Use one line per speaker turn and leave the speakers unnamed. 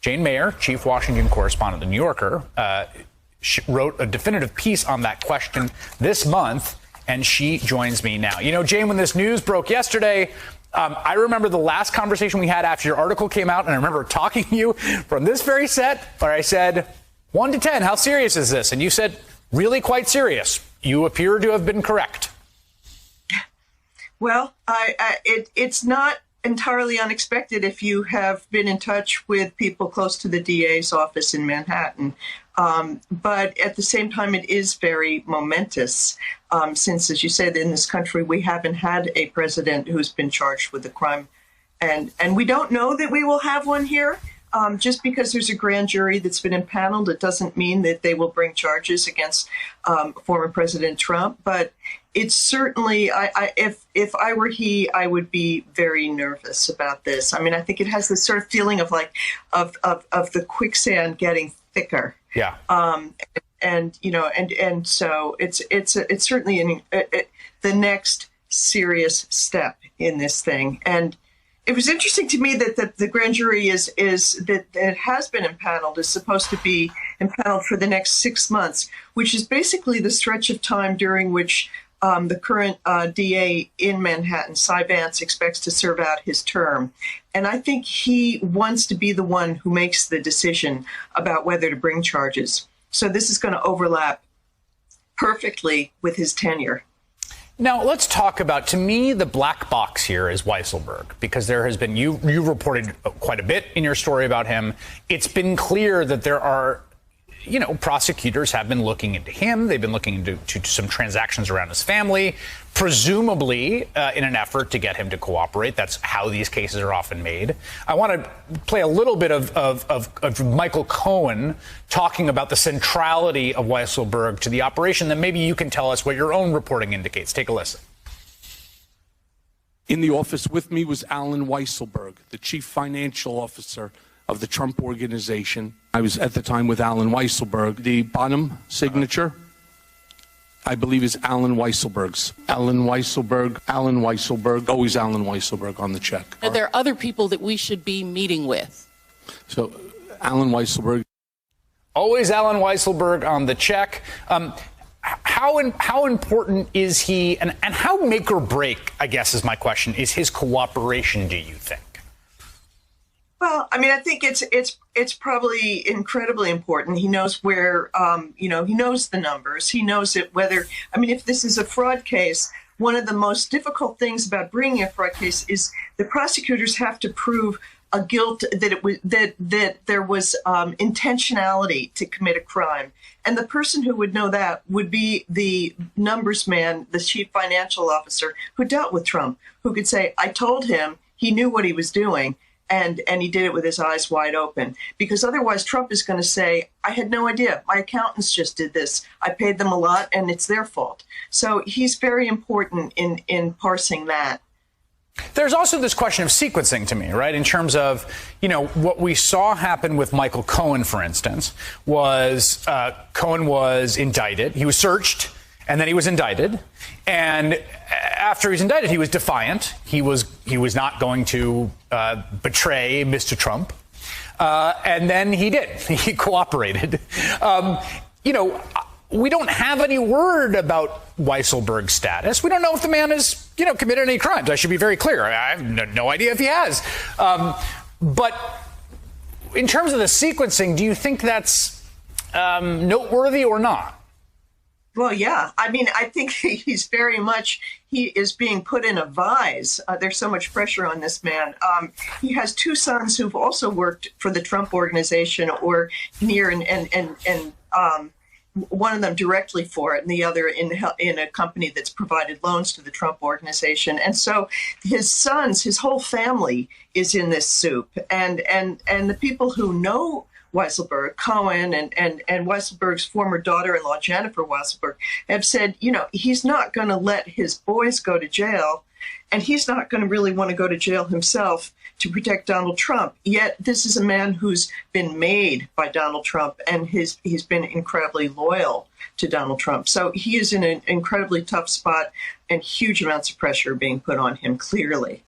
Jane Mayer, chief Washington correspondent of The New Yorker, wrote a definitive piece on that question this month, and she joins me now. You know, Jane, when this news broke yesterday, I remember the last conversation we had after your article came out, and I remember talking to you from this very set where I said, 1 to 10, how serious is this? And you said, really quite serious. You appear to have been correct.
Well, it's not entirely unexpected if you have been in touch with people close to the DA's office in Manhattan. But at the same time, it is very momentous since, as you said, in this country, we haven't had a president who's been charged with a crime. And we don't know that we will have one here. Just because there's a grand jury that's been impaneled, it doesn't mean that they will bring charges against former President Trump. But it's certainly, if I were he, I would be very nervous about this. I mean, I think it has this sort of feeling of like of the quicksand getting thicker.
Yeah.
And you know, and so it's certainly the next serious step in this thing. And it was interesting to me that the grand jury is that it has been impaneled, is supposed to be impaneled for the next 6 months, which is basically the stretch of time during which the current DA in Manhattan, Cy Vance, expects to serve out his term. And I think he wants to be the one who makes the decision about whether to bring charges. So this is going to overlap perfectly with his tenure.
Now, let's talk about, to me, the black box here is Weisselberg, because there has been, you reported quite a bit in your story about him. It's been clear that there are, you know, prosecutors have been looking into him. They've been looking into some transactions around his family, presumably in an effort to get him to cooperate. That's how these cases are often made. I want to play a little bit of Michael Cohen talking about the centrality of Weisselberg to the operation. Then maybe you can tell us what your own reporting indicates. Take a listen.
In the office with me was Alan Weisselberg, the chief financial officer of the Trump Organization. I was at the time with Alan Weisselberg. The bottom signature, I believe, is Alan Weisselberg's. Alan Weisselberg, always Alan Weisselberg on the check.
Are there other people that we should be meeting with?
So, Alan Weisselberg.
Always Alan Weisselberg on the check. How important is he, and how make or break, I guess is my question, is his cooperation, do you think?
Well, I mean, I think it's probably incredibly important. He knows where, he knows the numbers. He knows it, whether, I mean, if this is a fraud case, one of the most difficult things about bringing a fraud case is the prosecutors have to prove a guilt that there was intentionality to commit a crime. And the person who would know that would be the numbers man, the chief financial officer who dealt with Trump, who could say, I told him, he knew what he was doing. And he did it with his eyes wide open, because otherwise Trump is going to say, I had no idea. My accountants just did this. I paid them a lot and it's their fault. So he's very important in parsing that.
There's also this question of sequencing to me, right? In terms of, you know, what we saw happen with Michael Cohen, for instance, was Cohen was indicted. He was searched and then he was indicted. And after he was indicted, he was defiant. He was not going to betray Mr. Trump. And then he did. He cooperated. You know, we don't have any word about Weisselberg's status. We don't know if the man has, you know, committed any crimes. I should be very clear. I have no idea if he has. But in terms of the sequencing, do you think that's noteworthy or not?
Well, yeah. I mean, I think he is being put in a vise. There's so much pressure on this man. He has two sons who've also worked for the Trump Organization or near, and one of them directly for it and the other in a company that's provided loans to the Trump Organization. And so his sons, his whole family is in this soup. And the people who know Weisselberg, Cohen, and Weisselberg's former daughter-in-law, Jennifer Weisselberg, have said, you know, he's not going to let his boys go to jail, and he's not going to really want to go to jail himself to protect Donald Trump. Yet this is a man who's been made by Donald Trump, and he's been incredibly loyal to Donald Trump. So he is in an incredibly tough spot, and huge amounts of pressure being put on him, clearly.